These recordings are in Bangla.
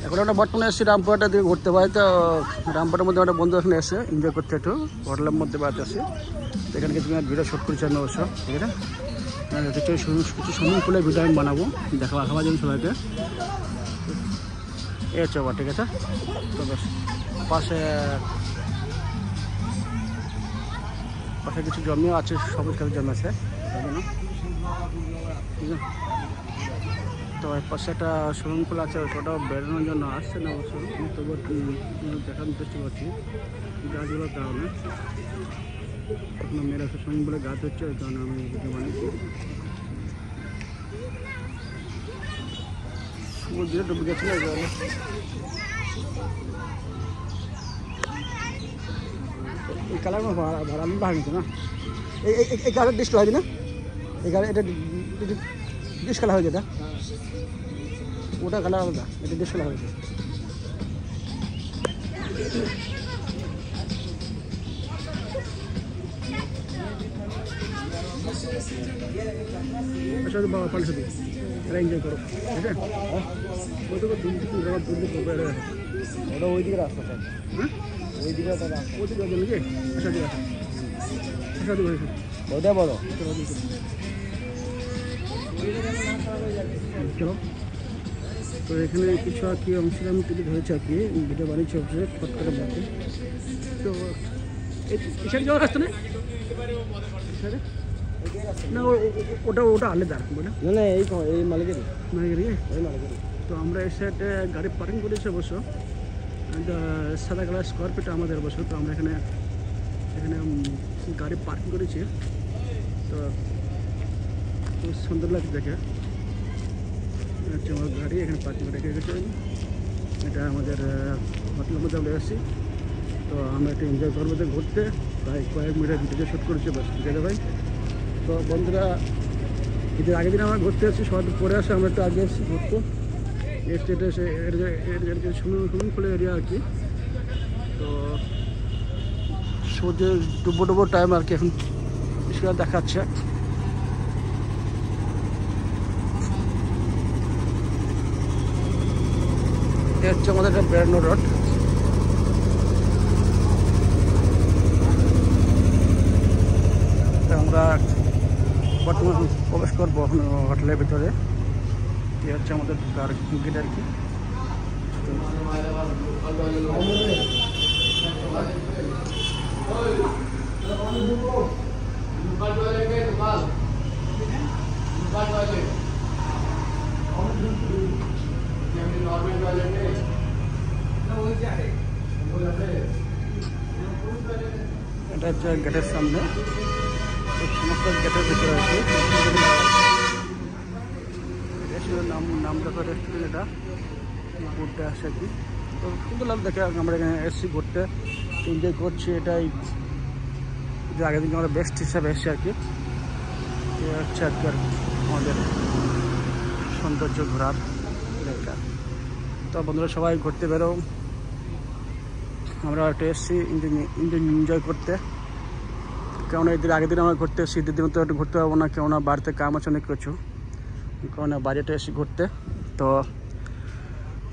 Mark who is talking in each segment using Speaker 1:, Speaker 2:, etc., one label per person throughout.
Speaker 1: এখন আমরা বর্তমানে এসেছি রামপুরহাটা দিকে ঘুরতে পারি। তো রামপুরহাটের মধ্যে একটা বন্ধু এখানে এসে এনজয় করতে একটু হোটেলের মধ্যে বেড়াতে আসি। তো এখানে কিছু ভিডিও শ্যুট করছি আমি অবশ্য, ঠিক আছে। কিছু সুইমিং পুলের ভিডিও আমি বানাবো, দেখাবার জন্য সবাইকে। এ চবা, ঠিক আছে। তো বেশ পাশে কিছু জমিও আছে, সবুজ কাজের জমি আছে, তাই জন্য ঠিক আছে। তো এর পাশে একটা সুইমিং পুল আছে, ওটাও বেরোনোর জন্য আসছে না অবশ্য, আমি তবুও দেখানোর চেষ্টা করছি গাছগুলোর কারণে। মেয়েরা সুইমিং পুলে গাছ হচ্ছে, ওই কারণে আমি ভিডিও বানিয়েছি। সমুদ্রে ডুবে গেছিল এই কালার ভাড়া আমি ভাঙিছি না, এই কালার ডিস্ট হয়নি না, এই কালার এটা ডিস্ট কালার হয়েছে, এটা ওটা কালার আলাদা, এটা ডিস্ট কালার হয়েছে। বাবা পানি সাথে এরা এনজয় করো, ঠিক আছে। ওই দিকে ওটা ওই দিকে রাস্তা, হ্যাঁ ওই দিকে ওই দিকে নাকি আশা দিকে আশা দিকে ওটা বড়। চলো, তো এখানে কিছু আর কি অংশ আমি তুলে ধরেছি আর কি, ভিডিও বানিয়েছি অবশ্যই ফটকারের মধ্যে। তো এখানে যাওয়ার রাস্তা নেই না, ওটা আলাদা বলে না, এই মালিকের তো আমরা এই সাইডে গাড়ি পার্কিং করেছি অবশ্য, সাদা কালার স্করপিওটা আমাদের অবশ্য। তো আমরা এখানে গাড়ি পার্কিং করেছি, তো খুব সুন্দর লাগছে দেখে। আমার গাড়ি এখানে পার্কিং করে রেখে গেছে, এটা আমাদের হোটেলের মধ্যে আমরা এসেছি। তো আমরা একটু এনজয় করবো ঘুরতে, তাই কয়েক মিনিটের ভিডিও শ্যুট করেছি, বাস ঠিক আছে ভাই। তো বন্ধুরা, ঈদের আগের দিন আমরা ঘুরতে এসেছি, সবাই পরে আসে, আমরা একটু আগে এসেছি ঘুরতে। এই স্টেটে এসে সুইমিং পুলের এরিয়া আর কি। তো সূর্যের ডুবো টাইম আর কি এখন সেটা দেখাচ্ছে। এটা হচ্ছে আমাদের একটা বেড়ানো রোড। আমরা বর্তমানে প্রবেশ করবো হোটেলের ভিতরে, এই হচ্ছে আমাদের গেট আর কি। এটা হচ্ছে গেটের সামনে, সমস্ত গেটের ভিতরে আর কি নাম দেখো রেস্টুরেন্ট, এটা ঘুরতে আসে আর কি। তো সুন্দর লাভ দেখে আমরা এখানে এসছি ঘুরতে, এনজয় করছি। এটাই যে আগের দিন আমরা বেস্ট হিসাবে এসছি আর কি। হচ্ছে আর কি আমাদের সৌন্দর্য ঘোরার জায়গা। তো বন্ধুরা সবাই ঘুরতে বেরো, আমরা একটা এসছি এনজয় করতে। কেননা এদের আগের দিন আমরা ঘুরতে এসেছি, ঈদের দিন তো একটু ঘুরতে পারবো না, কেননা বাড়িতে কাম আছে অনেক কিছু, কেননা বাজেটে এসে ঘুরতে। তো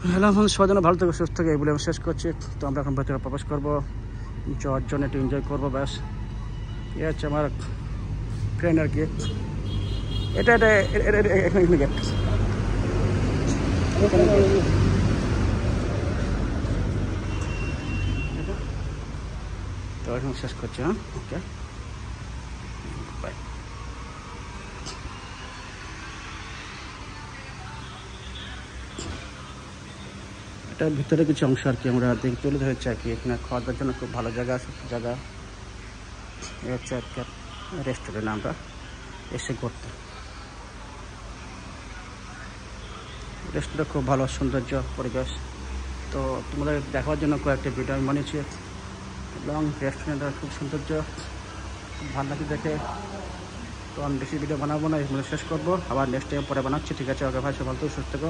Speaker 1: হ্যালো সবার জন্য ভালো থেকে সুস্থ থেকে এই বলে আমি শেষ করছি। তো আমরা এখন ভেতরে প্রবেশ করবো, যাওয়ার জন্য একটু এনজয় করবো, ব্যাস। এ হচ্ছে আমার ফ্রেন্ড আর কি। এটা এখানে গেট। তো এখন শেষ করছি, হ্যাঁ, ওকে বাই। এটার ভিতরে কিছু অংশ আর কি আমরা দেখে তুলে ধরেছি আর কি। এখানে খাওয়া দাওয়ার জন্য খুব ভালো জায়গা, জায়গা। এ হচ্ছে একটা রেস্টুরেন্ট, আমরা এসে ঘুরতে। রেস্টুরেন্ট খুব ভালো, সৌন্দর্য পরিবেশ। তো তোমাদের দেখার জন্য কয়েকটা ভিডিও আমি বানিয়েছি। লং রেস্টুরেন্টের খুব সৌন্দর্য, খুব ভালো লাগে দেখে। তো আমি বেশি ভিডিও বানাবো না, এগুলো শেষ করবো, আবার নেক্সট টাইম পরে বানাচ্ছি, ঠিক আছে। ওকে ভাই, সব ভালো সুস্থ থাকো।